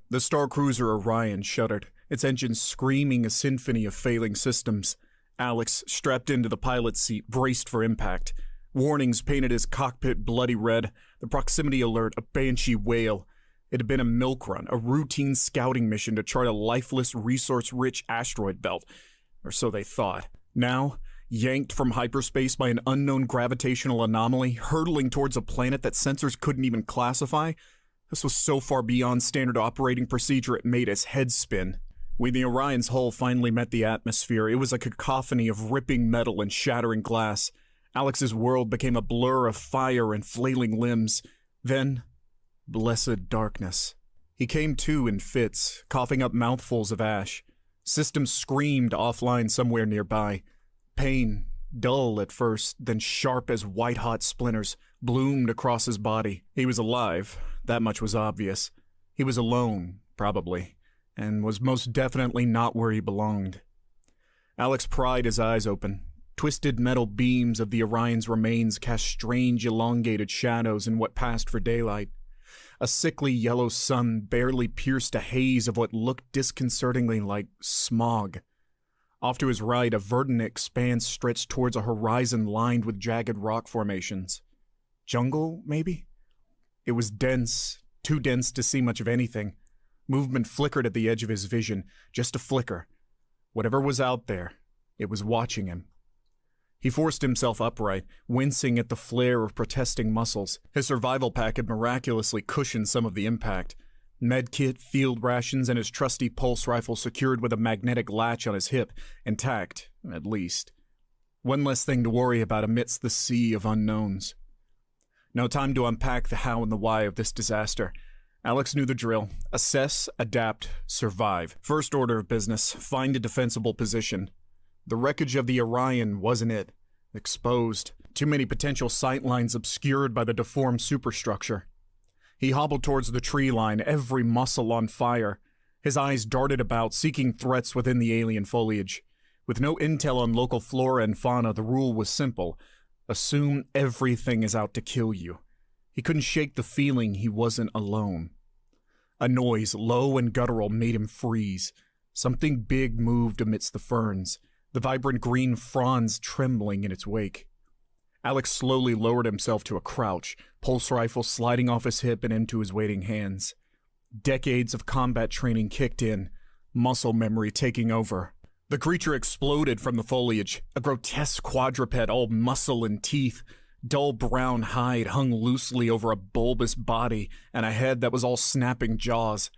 The star cruiser Orion shuddered, its engines screaming a symphony of failing systems. Alex, strapped into the pilot's seat, braced for impact. Warnings painted his cockpit bloody red, the proximity alert a banshee wail. It had been a milk run, a routine scouting mission to chart a lifeless, resource-rich asteroid belt. Or so they thought. Now, yanked from hyperspace by an unknown gravitational anomaly, hurtling towards a planet that sensors couldn't even classify, this was so far beyond standard operating procedure it made his head spin. When the Orion's hull finally met the atmosphere, it was a cacophony of ripping metal and shattering glass. Alex's world became a blur of fire and flailing limbs. Then, blessed darkness. He came to in fits, coughing up mouthfuls of ash. Systems screamed offline somewhere nearby. Pain, dull at first, then sharp as white-hot splinters, bloomed across his body. He was alive, that much was obvious. He was alone, probably, and was most definitely not where he belonged. Alex pried his eyes open. Twisted metal beams of the Orion's remains cast strange, elongated shadows in what passed for daylight. A sickly yellow sun barely pierced a haze of what looked disconcertingly like smog. Off to his right, a verdant expanse stretched towards a horizon lined with jagged rock formations. Jungle, maybe? It was dense, too dense to see much of anything. Movement flickered at the edge of his vision, just a flicker. Whatever was out there, it was watching him. He forced himself upright, wincing at the flare of protesting muscles. His survival pack had miraculously cushioned some of the impact. Medkit, field rations, and his trusty pulse rifle secured with a magnetic latch on his hip, intact, at least. One less thing to worry about amidst the sea of unknowns. No time to unpack the how and the why of this disaster. Alex knew the drill. Assess, adapt, survive. First order of business, find a defensible position. The wreckage of the Orion wasn't it. Exposed. Too many potential sight lines obscured by the deformed superstructure. He hobbled towards the tree line, every muscle on fire. His eyes darted about, seeking threats within the alien foliage. With no intel on local flora and fauna, the rule was simple. Assume everything is out to kill you. He couldn't shake the feeling he wasn't alone. A noise, low and guttural, made him freeze. Something big moved amidst the ferns, the vibrant green fronds trembling in its wake. Alex slowly lowered himself to a crouch, pulse rifle sliding off his hip and into his waiting hands. Decades of combat training kicked in, muscle memory taking over. The creature exploded from the foliage, a grotesque quadruped all muscle and teeth. Dull brown hide hung loosely over a bulbous body and a head that was all snapping jaws.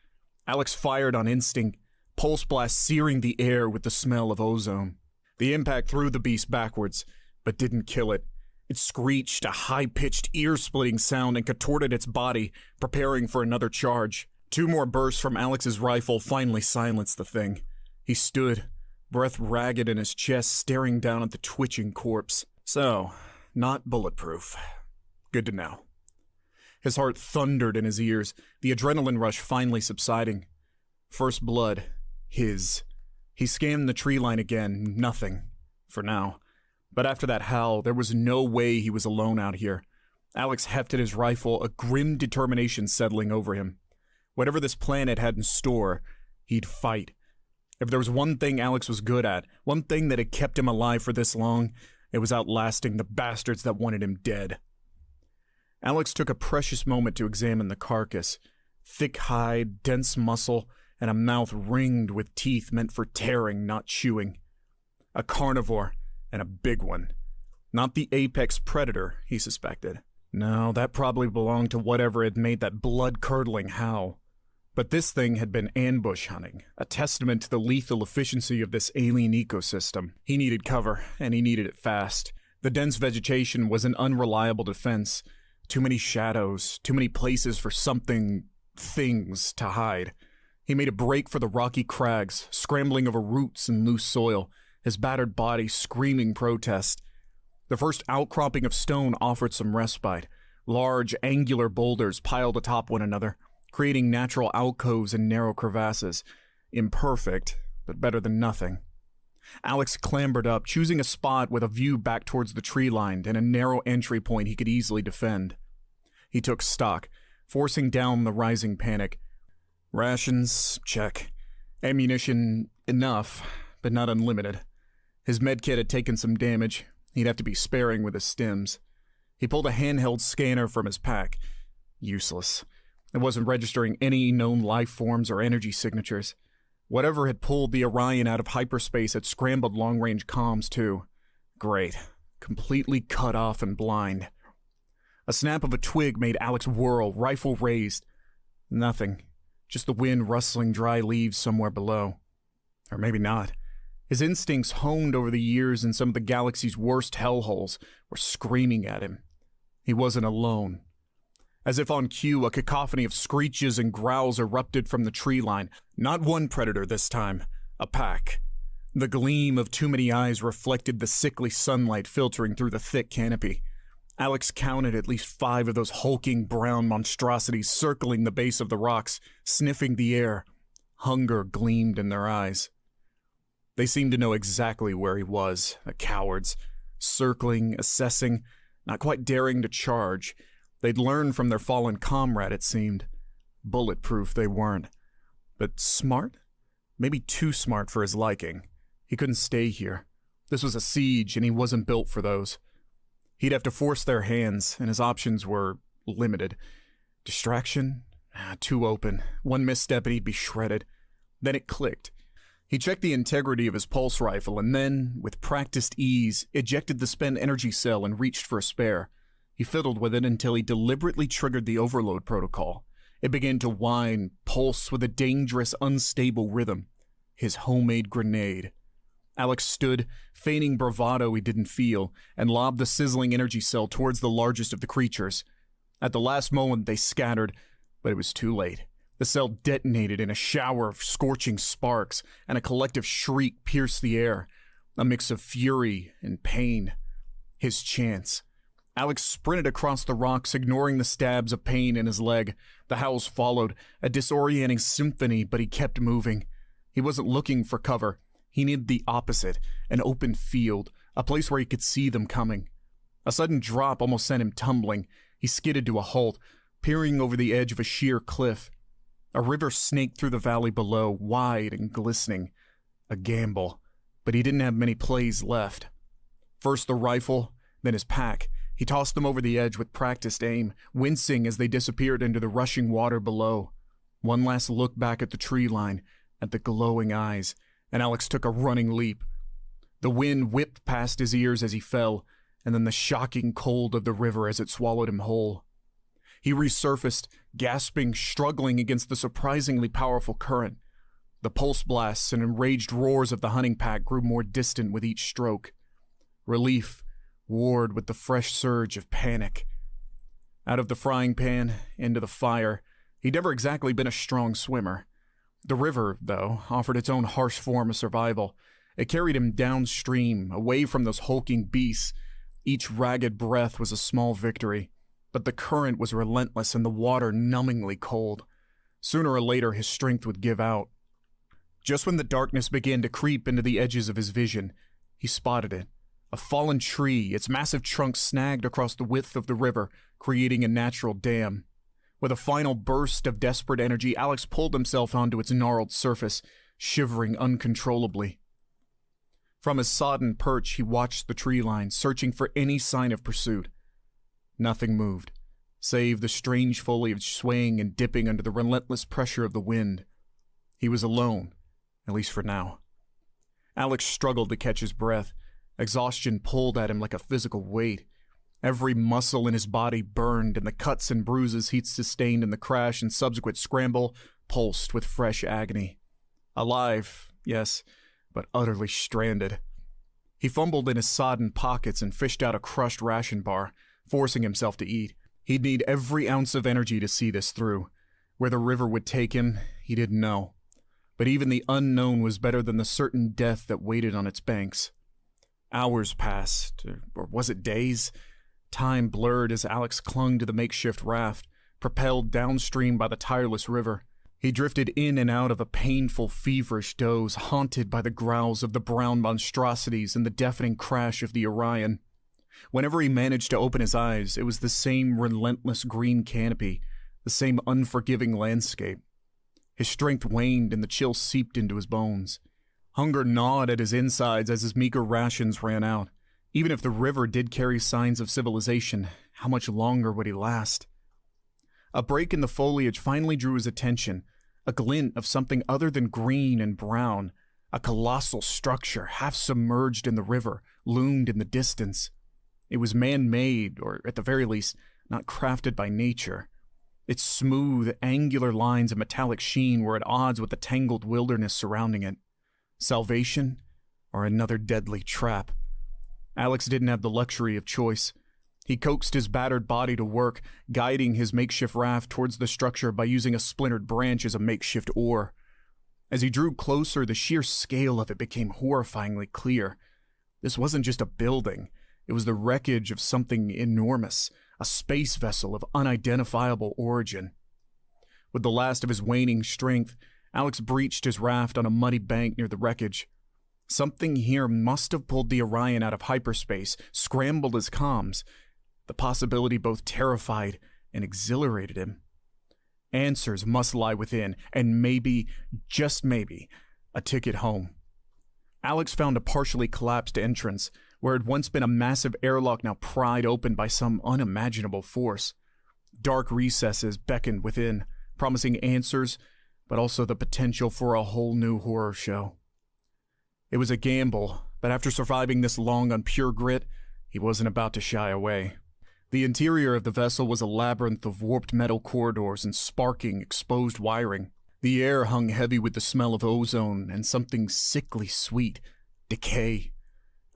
Alex fired on instinct, pulse blast searing the air with the smell of ozone. The impact threw the beast backwards, but didn't kill it. It screeched, a high-pitched, ear-splitting sound, and contorted its body, preparing for another charge. 2 more bursts from Alex's rifle finally silenced the thing. He stood, breath ragged in his chest, staring down at the twitching corpse. So, not bulletproof. Good to know. His heart thundered in his ears, the adrenaline rush finally subsiding. First blood. His. He scanned the tree line again. Nothing. For now. But after that howl, there was no way he was alone out here. Alex hefted his rifle, a grim determination settling over him. Whatever this planet had in store, he'd fight. If there was one thing Alex was good at, one thing that had kept him alive for this long, it was outlasting the bastards that wanted him dead. Alex took a precious moment to examine the carcass. Thick hide, dense muscle, and a mouth ringed with teeth meant for tearing, not chewing. A carnivore, and a big one. Not the apex predator, he suspected. No, that probably belonged to whatever had made that blood-curdling howl. But this thing had been ambush hunting, a testament to the lethal efficiency of this alien ecosystem. He needed cover, and he needed it fast. The dense vegetation was an unreliable defense. Too many shadows, too many places for things to hide. He made a break for the rocky crags, scrambling over roots and loose soil, his battered body screaming protest. The first outcropping of stone offered some respite. Large, angular boulders piled atop one another, creating natural alcoves and narrow crevasses. Imperfect, but better than nothing. Alex clambered up, choosing a spot with a view back towards the tree line and a narrow entry point he could easily defend. He took stock, forcing down the rising panic. Rations, check. Ammunition, enough, but not unlimited. His medkit had taken some damage. He'd have to be sparing with his stims. He pulled a handheld scanner from his pack. Useless. It wasn't registering any known life forms or energy signatures. Whatever had pulled the Orion out of hyperspace had scrambled long-range comms too. Great. Completely cut off and blind. A snap of a twig made Alex whirl, rifle raised. Nothing. Just the wind rustling dry leaves somewhere below. Or maybe not. His instincts, honed over the years in some of the galaxy's worst hellholes, were screaming at him. He wasn't alone. As if on cue, a cacophony of screeches and growls erupted from the tree line. Not one predator this time. A pack. The gleam of too many eyes reflected the sickly sunlight filtering through the thick canopy. Alex counted at least 5 of those hulking brown monstrosities circling the base of the rocks, sniffing the air. Hunger gleamed in their eyes. They seemed to know exactly where he was, the cowards. Circling, assessing, not quite daring to charge. They'd learned from their fallen comrade, it seemed. Bulletproof they weren't. But smart? Maybe too smart for his liking. He couldn't stay here. This was a siege, and he wasn't built for those. He'd have to force their hands, and his options were limited. Distraction? Too open. One misstep and he'd be shredded. Then it clicked. He checked the integrity of his pulse rifle and then, with practiced ease, ejected the spent energy cell and reached for a spare. He fiddled with it until he deliberately triggered the overload protocol. It began to whine, pulse with a dangerous, unstable rhythm. His homemade grenade. Alex stood, feigning bravado he didn't feel, and lobbed the sizzling energy cell towards the largest of the creatures. At the last moment, they scattered, but it was too late. The cell detonated in a shower of scorching sparks, and a collective shriek pierced the air, a mix of fury and pain. His chance. Alex sprinted across the rocks, ignoring the stabs of pain in his leg. The howls followed, a disorienting symphony, but he kept moving. He wasn't looking for cover. He needed the opposite, an open field, a place where he could see them coming. A sudden drop almost sent him tumbling. He skidded to a halt, peering over the edge of a sheer cliff. A river snaked through the valley below, wide and glistening. A gamble, but he didn't have many plays left. First the rifle, then his pack. He tossed them over the edge with practiced aim, wincing as they disappeared into the rushing water below. One last look back at the tree line, at the glowing eyes, and Alex took a running leap. The wind whipped past his ears as he fell, and then the shocking cold of the river as it swallowed him whole. He resurfaced, gasping, struggling against the surprisingly powerful current. The pulse blasts and enraged roars of the hunting pack grew more distant with each stroke. Relief warred with the fresh surge of panic. Out of the frying pan, into the fire. He'd never exactly been a strong swimmer. The river, though, offered its own harsh form of survival. It carried him downstream, away from those hulking beasts. Each ragged breath was a small victory. But the current was relentless and the water numbingly cold. Sooner or later, his strength would give out. Just when the darkness began to creep into the edges of his vision, he spotted it. A fallen tree, its massive trunk snagged across the width of the river, creating a natural dam. With a final burst of desperate energy, Alex pulled himself onto its gnarled surface, shivering uncontrollably. From his sodden perch, he watched the tree line, searching for any sign of pursuit. Nothing moved, save the strange foliage swaying and dipping under the relentless pressure of the wind. He was alone, at least for now. Alex struggled to catch his breath. Exhaustion pulled at him like a physical weight. Every muscle in his body burned, and the cuts and bruises he'd sustained in the crash and subsequent scramble pulsed with fresh agony. Alive, yes, but utterly stranded. He fumbled in his sodden pockets and fished out a crushed ration bar, forcing himself to eat. He'd need every ounce of energy to see this through. Where the river would take him, he didn't know. But even the unknown was better than the certain death that waited on its banks. Hours passed, or was it days? Time blurred as Alex clung to the makeshift raft, propelled downstream by the tireless river. He drifted in and out of a painful, feverish doze, haunted by the growls of the brown monstrosities and the deafening crash of the Orion. Whenever he managed to open his eyes, it was the same relentless green canopy, the same unforgiving landscape. His strength waned and the chill seeped into his bones. Hunger gnawed at his insides as his meager rations ran out. Even if the river did carry signs of civilization, how much longer would he last? A break in the foliage finally drew his attention, a glint of something other than green and brown. A colossal structure, half submerged in the river, loomed in the distance. It was man-made, or at the very least, not crafted by nature. Its smooth, angular lines and metallic sheen were at odds with the tangled wilderness surrounding it. Salvation, or another deadly trap? Alex didn't have the luxury of choice. He coaxed his battered body to work, guiding his makeshift raft towards the structure by using a splintered branch as a makeshift oar. As he drew closer, the sheer scale of it became horrifyingly clear. This wasn't just a building. It was the wreckage of something enormous, a space vessel of unidentifiable origin. With the last of his waning strength, Alex breached his raft on a muddy bank near the wreckage. Something here must have pulled the Orion out of hyperspace, scrambled his comms. The possibility both terrified and exhilarated him. Answers must lie within, and maybe, just maybe, a ticket home. Alex found a partially collapsed entrance, where had once been a massive airlock now pried open by some unimaginable force. Dark recesses beckoned within, promising answers, but also the potential for a whole new horror show. It was a gamble, but after surviving this long on pure grit, he wasn't about to shy away. The interior of the vessel was a labyrinth of warped metal corridors and sparking, exposed wiring. The air hung heavy with the smell of ozone and something sickly sweet, decay.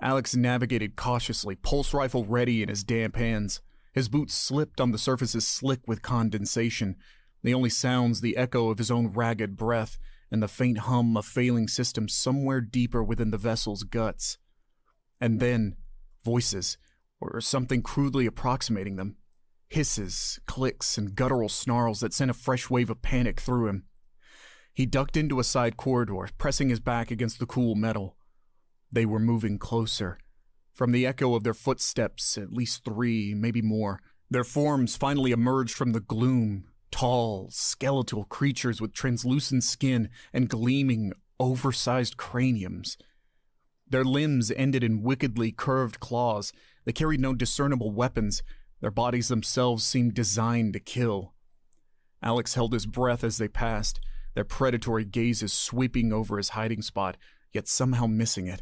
Alex navigated cautiously, pulse rifle ready in his damp hands. His boots slipped on the surfaces slick with condensation. The only sounds the echo of his own ragged breath and the faint hum of failing systems somewhere deeper within the vessel's guts. And then, voices, or something crudely approximating them. Hisses, clicks, and guttural snarls that sent a fresh wave of panic through him. He ducked into a side corridor, pressing his back against the cool metal. They were moving closer. From the echo of their footsteps, at least 3, maybe more, their forms finally emerged from the gloom, tall, skeletal creatures with translucent skin and gleaming, oversized craniums. Their limbs ended in wickedly curved claws. They carried no discernible weapons. Their bodies themselves seemed designed to kill. Alex held his breath as they passed, their predatory gazes sweeping over his hiding spot, yet somehow missing it.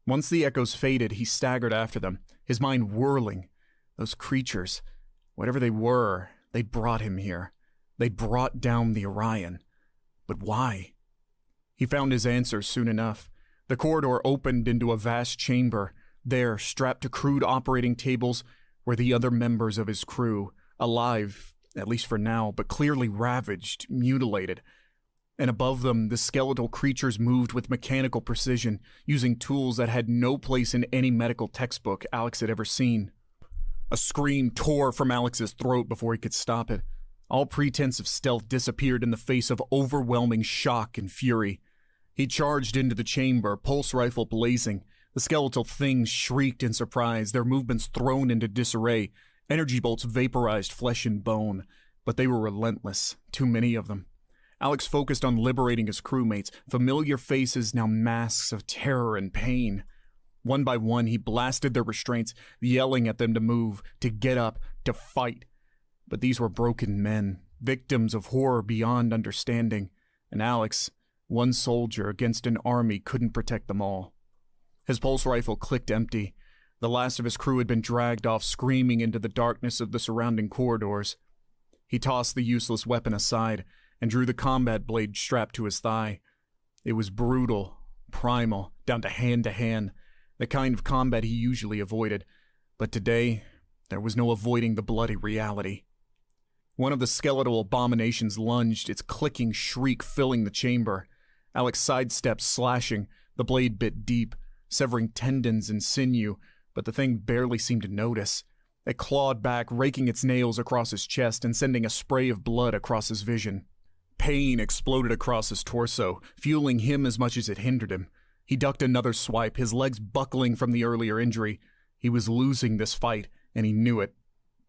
Once the echoes faded, he staggered after them, his mind whirling. Those creatures, whatever they were, they'd brought him here. They'd brought down the Orion. But why? He found his answer soon enough. The corridor opened into a vast chamber. There, strapped to crude operating tables, were the other members of his crew, alive, at least for now, but clearly ravaged, mutilated. And above them, the skeletal creatures moved with mechanical precision, using tools that had no place in any medical textbook Alex had ever seen. A scream tore from Alex's throat before he could stop it. All pretense of stealth disappeared in the face of overwhelming shock and fury. He charged into the chamber, pulse rifle blazing. The skeletal things shrieked in surprise, their movements thrown into disarray. Energy bolts vaporized flesh and bone, but they were relentless, too many of them. Alex focused on liberating his crewmates, familiar faces now masks of terror and pain. One by one, he blasted their restraints, yelling at them to move, to get up, to fight. But these were broken men, victims of horror beyond understanding, and Alex, one soldier against an army, couldn't protect them all. His pulse rifle clicked empty. The last of his crew had been dragged off screaming into the darkness of the surrounding corridors. He tossed the useless weapon aside and drew the combat blade strapped to his thigh. It was brutal, primal, down to hand, the kind of combat he usually avoided. But today, there was no avoiding the bloody reality. One of the skeletal abominations lunged, its clicking shriek filling the chamber. Alex sidestepped, slashing. The blade bit deep, severing tendons and sinew, but the thing barely seemed to notice. It clawed back, raking its nails across his chest and sending a spray of blood across his vision. Pain exploded across his torso, fueling him as much as it hindered him. He ducked another swipe, his legs buckling from the earlier injury. He was losing this fight, and he knew it.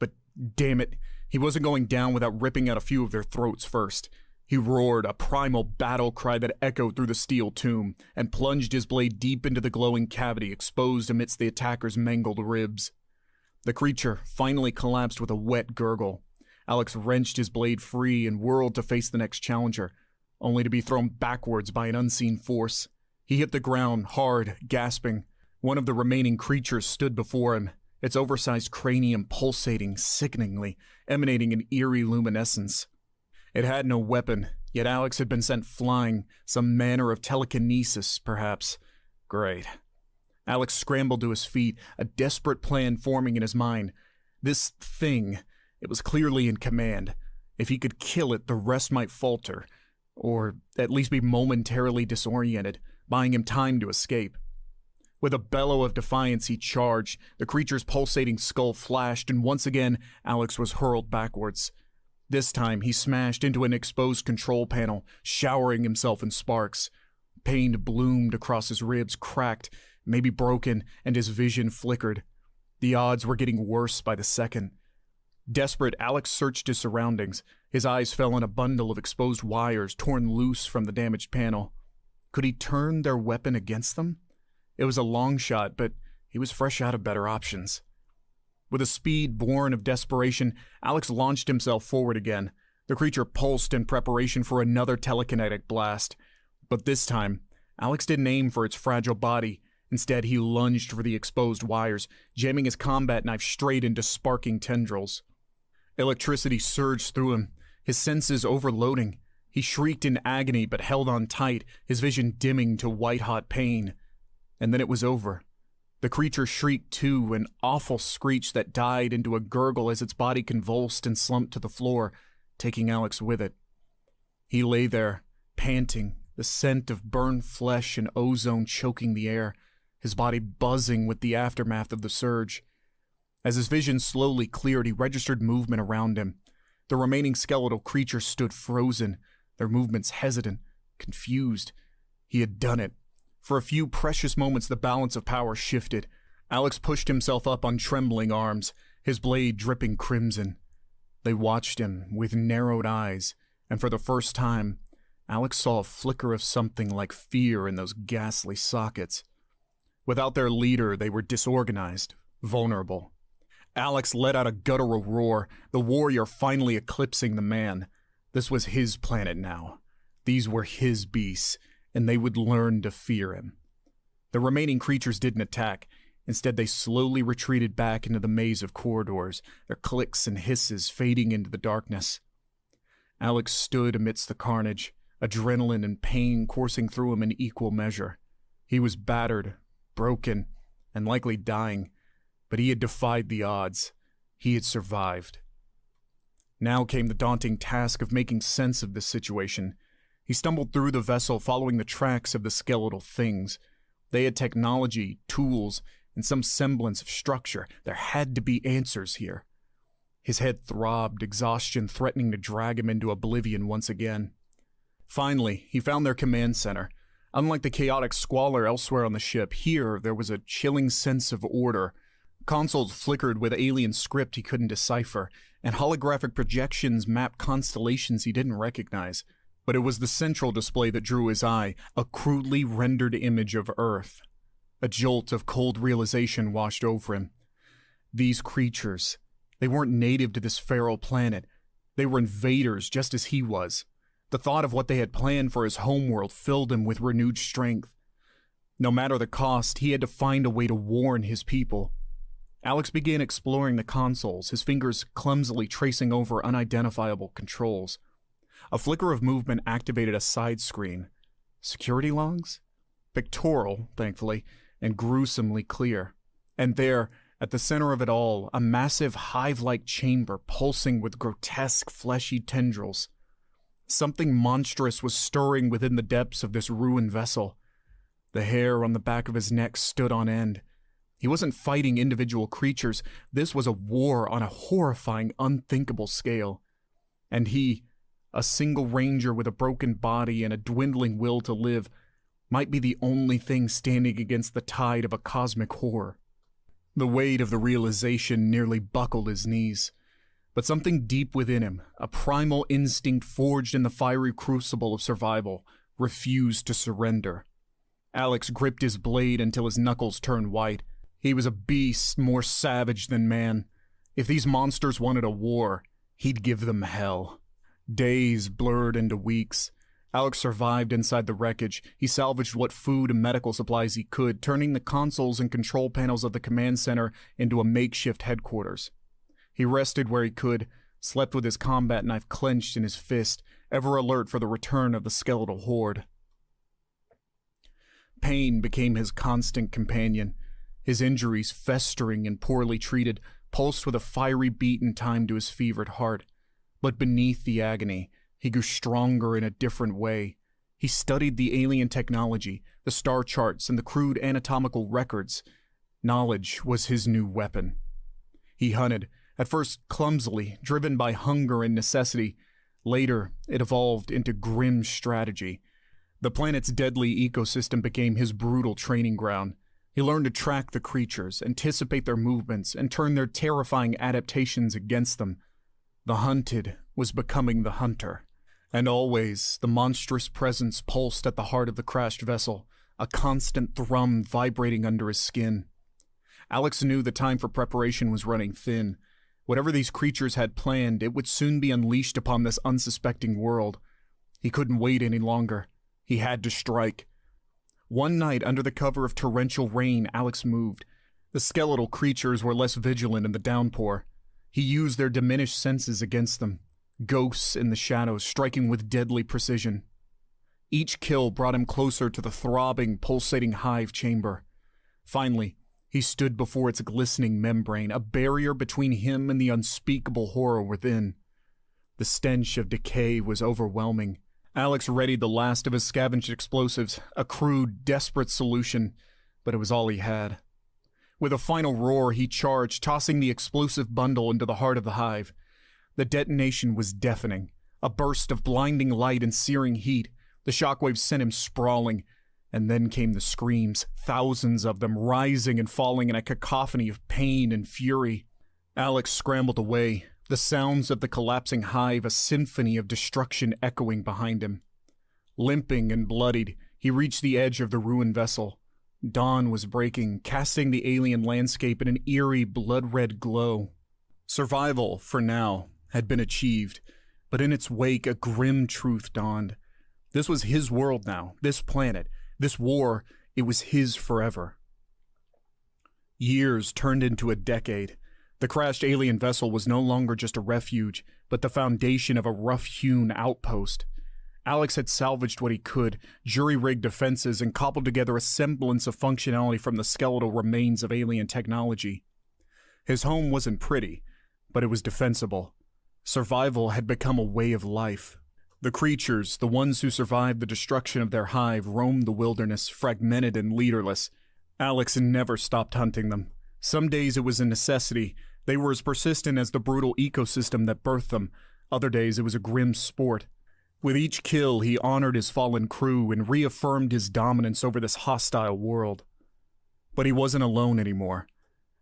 But damn it, he wasn't going down without ripping out a few of their throats first. He roared a primal battle cry that echoed through the steel tomb and plunged his blade deep into the glowing cavity exposed amidst the attacker's mangled ribs. The creature finally collapsed with a wet gurgle. Alex wrenched his blade free and whirled to face the next challenger, only to be thrown backwards by an unseen force. He hit the ground hard, gasping. One of the remaining creatures stood before him, its oversized cranium pulsating sickeningly, emanating an eerie luminescence. It had no weapon, yet Alex had been sent flying, some manner of telekinesis, perhaps. Great. Alex scrambled to his feet, a desperate plan forming in his mind. This thing, it was clearly in command. If he could kill it, the rest might falter, or at least be momentarily disoriented, buying him time to escape. With a bellow of defiance, he charged. The creature's pulsating skull flashed, and once again, Alex was hurled backwards. This time, he smashed into an exposed control panel, showering himself in sparks. Pain bloomed across his ribs, cracked, maybe broken, and his vision flickered. The odds were getting worse by the second. Desperate, Alex searched his surroundings. His eyes fell on a bundle of exposed wires torn loose from the damaged panel. Could he turn their weapon against them? It was a long shot, but he was fresh out of better options. With a speed born of desperation, Alex launched himself forward again. The creature pulsed in preparation for another telekinetic blast. But this time, Alex didn't aim for its fragile body. Instead, he lunged for the exposed wires, jamming his combat knife straight into sparking tendrils. Electricity surged through him, his senses overloading. He shrieked in agony but held on tight, his vision dimming to white-hot pain. And then it was over. The creature shrieked too, an awful screech that died into a gurgle as its body convulsed and slumped to the floor, taking Alex with it. He lay there, panting, the scent of burned flesh and ozone choking the air, his body buzzing with the aftermath of the surge. As his vision slowly cleared, he registered movement around him. The remaining skeletal creatures stood frozen, their movements hesitant, confused. He had done it. For a few precious moments, the balance of power shifted. Alex pushed himself up on trembling arms, his blade dripping crimson. They watched him with narrowed eyes, and for the first time, Alex saw a flicker of something like fear in those ghastly sockets. Without their leader, they were disorganized, vulnerable. Alex let out a guttural roar, the warrior finally eclipsing the man. This was his planet now. These were his beasts, and they would learn to fear him. The remaining creatures didn't attack. Instead, they slowly retreated back into the maze of corridors, their clicks and hisses fading into the darkness. Alex stood amidst the carnage, adrenaline and pain coursing through him in equal measure. He was battered, broken, and likely dying, but he had defied the odds. He had survived. Now came the daunting task of making sense of this situation. He stumbled through the vessel following the tracks of the skeletal things. They had technology, tools, and some semblance of structure. There had to be answers here. His head throbbed, exhaustion threatening to drag him into oblivion once again. Finally, he found their command center. Unlike the chaotic squalor elsewhere on the ship, here there was a chilling sense of order. Consoles flickered with alien script he couldn't decipher, and holographic projections mapped constellations he didn't recognize. But it was the central display that drew his eye, a crudely rendered image of Earth. A jolt of cold realization washed over him. These creatures, they weren't native to this feral planet. They were invaders just as he was. The thought of what they had planned for his homeworld filled him with renewed strength. No matter the cost, he had to find a way to warn his people. Alex began exploring the consoles, his fingers clumsily tracing over unidentifiable controls. A flicker of movement activated a side screen. Security logs? Pictorial, thankfully, and gruesomely clear. And there, at the center of it all, a massive hive-like chamber pulsing with grotesque fleshy tendrils. Something monstrous was stirring within the depths of this ruined vessel. The hair on the back of his neck stood on end. He wasn't fighting individual creatures. This was a war on a horrifying, unthinkable scale. And he, a single ranger with a broken body and a dwindling will to live, might be the only thing standing against the tide of a cosmic horror. The weight of the realization nearly buckled his knees. But something deep within him, a primal instinct forged in the fiery crucible of survival, refused to surrender. Alex gripped his blade until his knuckles turned white. He was a beast more savage than man. If these monsters wanted a war, he'd give them hell. Days blurred into weeks. Alex survived inside the wreckage. He salvaged what food and medical supplies he could, turning the consoles and control panels of the command center into a makeshift headquarters. He rested where he could, slept with his combat knife clenched in his fist, ever alert for the return of the skeletal horde. Pain became his constant companion. His injuries, festering and poorly treated, pulsed with a fiery beat in time to his fevered heart. But beneath the agony, he grew stronger in a different way. He studied the alien technology, the star charts, and the crude anatomical records. Knowledge was his new weapon. He hunted, at first clumsily, driven by hunger and necessity. Later, it evolved into grim strategy. The planet's deadly ecosystem became his brutal training ground. He learned to track the creatures, anticipate their movements, and turn their terrifying adaptations against them. The hunted was becoming the hunter. And always, the monstrous presence pulsed at the heart of the crashed vessel, a constant thrum vibrating under his skin. Alex knew the time for preparation was running thin. Whatever these creatures had planned, it would soon be unleashed upon this unsuspecting world. He couldn't wait any longer. He had to strike. One night, under the cover of torrential rain, Alex moved. The skeletal creatures were less vigilant in the downpour. He used their diminished senses against them, ghosts in the shadows, striking with deadly precision. Each kill brought him closer to the throbbing, pulsating hive chamber. Finally, he stood before its glistening membrane, a barrier between him and the unspeakable horror within. The stench of decay was overwhelming. Alex readied the last of his scavenged explosives, a crude, desperate solution, but it was all he had. With a final roar, he charged, tossing the explosive bundle into the heart of the hive. The detonation was deafening, a burst of blinding light and searing heat. The shockwaves sent him sprawling, and then came the screams, thousands of them rising and falling in a cacophony of pain and fury. Alex scrambled away, the sounds of the collapsing hive a symphony of destruction echoing behind him. Limping and bloodied, he reached the edge of the ruined vessel. Dawn was breaking, casting the alien landscape in an eerie, blood-red glow. Survival, for now, had been achieved, but in its wake a grim truth dawned. This was his world now, this planet, this war, it was his forever. Years turned into a decade. The crashed alien vessel was no longer just a refuge, but the foundation of a rough-hewn outpost. Alex had salvaged what he could, jury-rigged defenses, and cobbled together a semblance of functionality from the skeletal remains of alien technology. His home wasn't pretty, but it was defensible. Survival had become a way of life. The creatures, the ones who survived the destruction of their hive, roamed the wilderness, fragmented and leaderless. Alex never stopped hunting them. Some days it was a necessity. They were as persistent as the brutal ecosystem that birthed them. Other days it was a grim sport. With each kill, he honored his fallen crew and reaffirmed his dominance over this hostile world. But he wasn't alone anymore.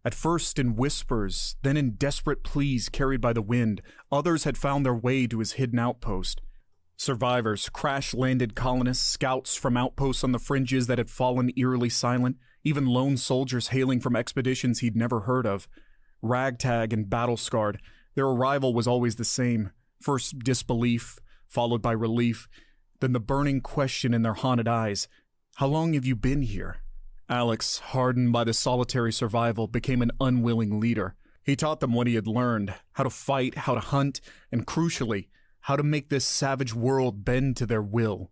At first in whispers, then in desperate pleas carried by the wind, others had found their way to his hidden outpost. Survivors, crash-landed colonists, scouts from outposts on the fringes that had fallen eerily silent, even lone soldiers hailing from expeditions he'd never heard of. Ragtag and battle-scarred, their arrival was always the same. First disbelief, followed by relief, then the burning question in their haunted eyes, "How long have you been here?" Alex, hardened by the solitary survival, became an unwilling leader. He taught them what he had learned, how to fight, how to hunt, and crucially, how to make this savage world bend to their will.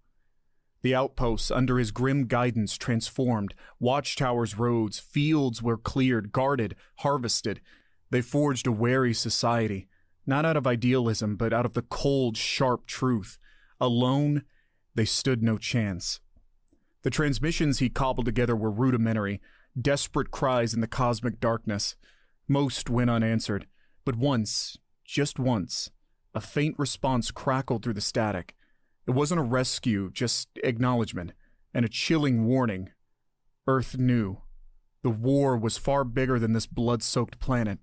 The outposts, under his grim guidance, transformed. Watchtowers rose, fields were cleared, guarded, harvested. They forged a wary society, not out of idealism, but out of the cold, sharp truth. Alone, they stood no chance. The transmissions he cobbled together were rudimentary, desperate cries in the cosmic darkness. Most went unanswered, but once, just once, a faint response crackled through the static. It wasn't a rescue, just acknowledgement, and a chilling warning. Earth knew. The war was far bigger than this blood-soaked planet.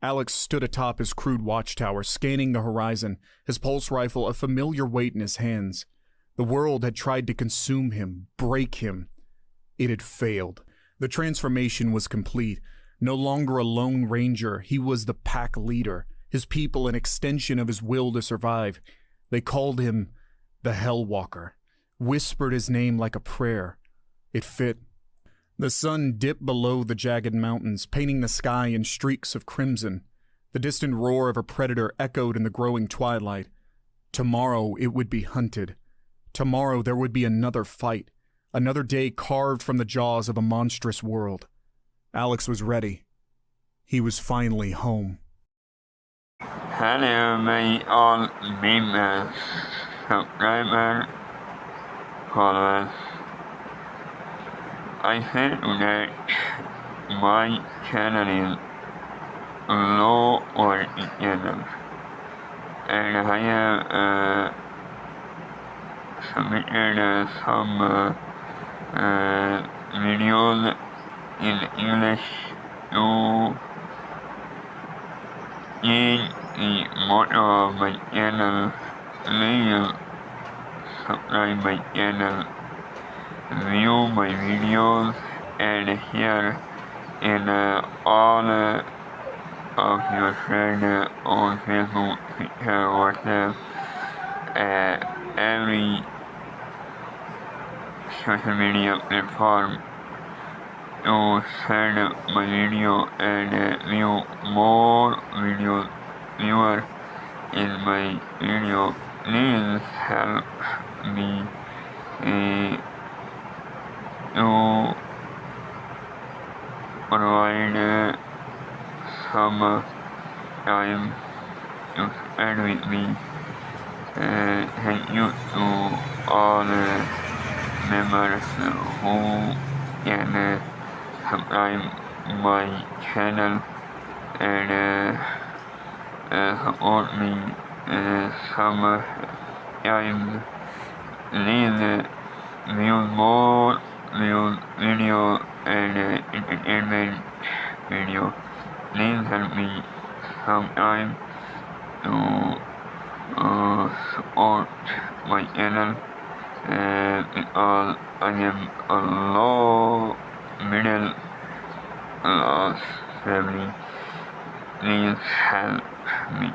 Alex stood atop his crude watchtower, scanning the horizon, his pulse rifle a familiar weight in his hands. The world had tried to consume him, break him. It had failed. The transformation was complete. No longer a lone ranger, he was the pack leader, his people an extension of his will to survive. They called him the Hellwalker, whispered his name like a prayer. It fit. The sun dipped below the jagged mountains, painting the sky in streaks of crimson. The distant roar of a predator echoed in the growing twilight. Tomorrow it would be hunted. Tomorrow there would be another fight, another day carved from the jaws of a monstrous world. Alex was ready. He was finally home. Hello, my old members, subscribers, followers. I said that my channel is low or channel, and I have submitted some videos in English to change the motto of my channel. Please subscribe my channel, view my videos, and share in all of your friends on Facebook, Twitter, WhatsApp, every social media platform to send my video and view more videos viewer in my video. Please help me to provide some time to spend with me. Thank you to all members who can subscribe my channel and support me some time. Please view more video and entertainment video. Please help me sometime to support my channel because I am a low middle class family. Please help me.